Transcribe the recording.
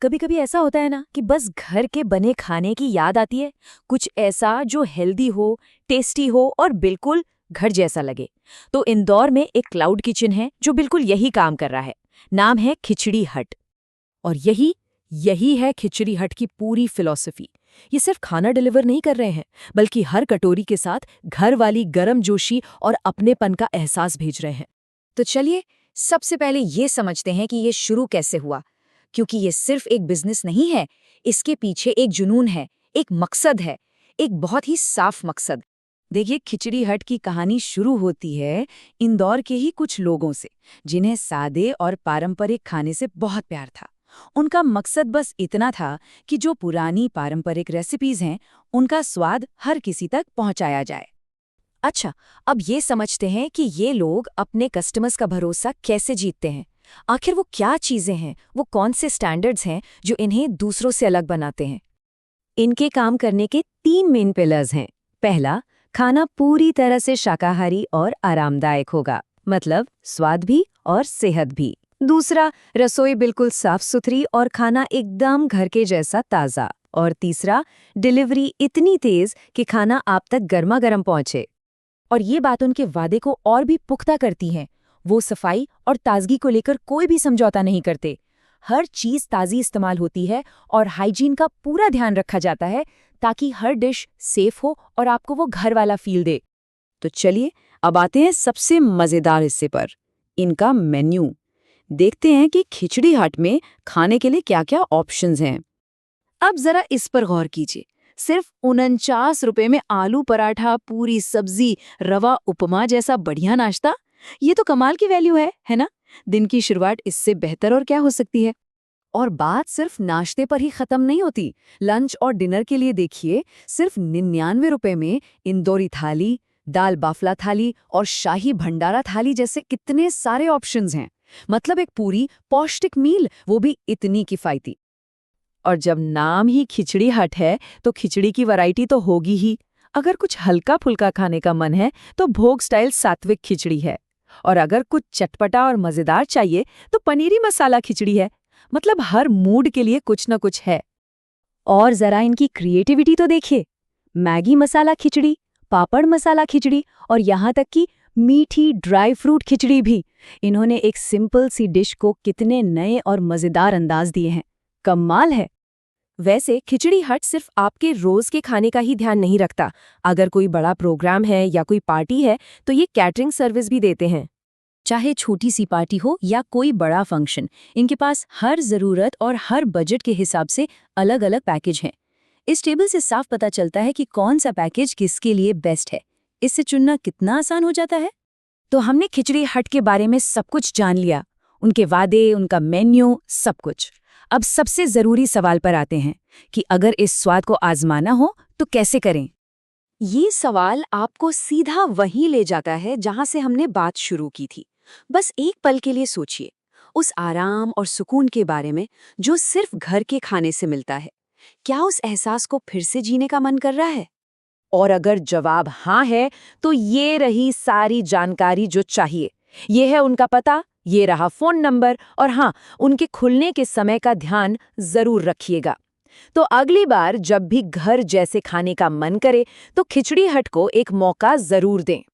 कभी कभी ऐसा होता है ना कि बस घर के बने खाने की याद आती है, कुछ ऐसा जो हेल्दी हो, टेस्टी हो और बिल्कुल घर जैसा लगे। तो इंदौर में एक क्लाउड किचन है जो बिल्कुल यही काम कर रहा है। नाम है खिचड़ी हट। और यही यही है खिचड़ी हट की पूरी फिलॉसफी। ये सिर्फ खाना डिलीवर नहीं कर रहे हैं, बल्कि हर कटोरी के साथ घर वाली गरम जोशी और अपनेपन का एहसास भेज रहे हैं। तो चलिए, सबसे पहले ये समझते हैं कि ये शुरू कैसे हुआ। क्योंकि ये सिर्फ एक बिजनेस नहीं है, इसके पीछे एक जुनून है, एक मकसद है, एक बहुत ही साफ मकसद। देखिए, खिचड़ी हट की कहानी शुरू होती है इंदौर के ही कुछ लोगों से, जिन्हें सादे और पारंपरिक खाने से बहुत प्यार था। उनका मकसद बस इतना था कि जो पुरानी पारंपरिक रेसिपीज हैं, उनका स्वाद हर किसी तक पहुंचाया जाए। अच्छा, अब ये समझते हैं कि ये लोग अपने कस्टमर्स का भरोसा कैसे जीतते हैं। आखिर वो क्या चीजें हैं, वो कौन से स्टैंडर्ड्स हैं जो इन्हें दूसरों से अलग बनाते हैं। इनके काम करने के 3 मेन पिलर्स हैं। पहला, खाना पूरी तरह से शाकाहारी और आरामदायक होगा, मतलब स्वाद भी और सेहत भी। दूसरा, रसोई बिल्कुल साफ सुथरी और खाना एकदम घर के जैसा ताज़ा। और तीसरा, डिलीवरी इतनी तेज कि खाना आप तक गर्मा गर्म पहुंचे। और ये बात उनके वादे को और भी पुख्ता करती है। वो सफाई और ताजगी को लेकर कोई भी समझौता नहीं करते। हर चीज ताज़ी इस्तेमाल होती है और हाइजीन का पूरा ध्यान रखा जाता है, ताकि हर डिश सेफ हो और आपको वो घर वाला फील दे। तो चलिए, अब आते हैं सबसे मज़ेदार हिस्से पर, इनका मेन्यू। देखते हैं कि खिचड़ी हट में खाने के लिए क्या-क्या ऑप्शंस हैं। अब जरा इस पर गौर कीजिए। सिर्फ 49 रुपए में आलू पराठा, पूरी सब्जी, रवा उपमा जैसा बढ़िया नाश्ता। ये तो कमाल की वैल्यू है ना? दिन की शुरुआत इससे बेहतर और क्या हो सकती है। और बात सिर्फ नाश्ते पर ही खत्म नहीं होती। लंच और डिनर के लिए देखिए, सिर्फ 99 रुपए में इंदौरी थाली, दाल बाफला थाली और शाही भंडारा थाली जैसे कितने सारे ऑप्शंस हैं। मतलब एक पूरी पौष्टिक मील, वो भी इतनी किफायती। और जब नाम ही खिचड़ी हट है, तो खिचड़ी की वैरायटी तो होगी ही। अगर कुछ हल्का फुल्का खाने का मन है तो भोग स्टाइल सात्विक खिचड़ी है। और अगर कुछ चटपटा और मजेदार चाहिए तो पनीरी मसाला खिचड़ी है। मतलब हर मूड के लिए कुछ न कुछ है। और जरा इनकी क्रिएटिविटी तो देखिए। मैगी मसाला खिचड़ी, पापड़ मसाला खिचड़ी और यहाँ तक कि मीठी ड्राई फ्रूट खिचड़ी भी। इन्होंने एक सिंपल सी डिश को कितने नए और मजेदार अंदाज दिए हैं। कमाल है। वैसे खिचड़ी हट सिर्फ आपके रोज के खाने का ही ध्यान नहीं रखता। अगर कोई बड़ा प्रोग्राम है या कोई पार्टी है तो ये कैटरिंग सर्विस भी देते हैं। चाहे छोटी सी पार्टी हो या कोई बड़ा फंक्शन, इनके पास हर जरूरत और हर बजट के हिसाब से अलग अलग पैकेज हैं। इस टेबल से साफ पता चलता है कि कौन सा पैकेज किसके लिए बेस्ट है। इससे चुनना कितना आसान हो जाता है। तो हमने खिचड़ी हट के बारे में सब कुछ जान लिया, उनके वादे, उनका मेन्यू, सब कुछ। अब सबसे जरूरी सवाल पर आते हैं कि अगर इस स्वाद को आजमाना हो तो कैसे करें। ये सवाल आपको सीधा वहीं ले जाता है जहां से हमने बात शुरू की थी। बस एक पल के लिए सोचिए, उस आराम और सुकून के बारे में जो सिर्फ घर के खाने से मिलता है। क्या उस एहसास को फिर से जीने का मन कर रहा है? और अगर जवाब हाँ है, तो ये रही सारी जानकारी जो चाहिए। ये है उनका पता, ये रहा फोन नंबर, और हाँ, उनके खुलने के समय का ध्यान जरूर रखिएगा। तो अगली बार जब भी घर जैसे खाने का मन करे, तो खिचड़ी हट को एक मौका जरूर दें।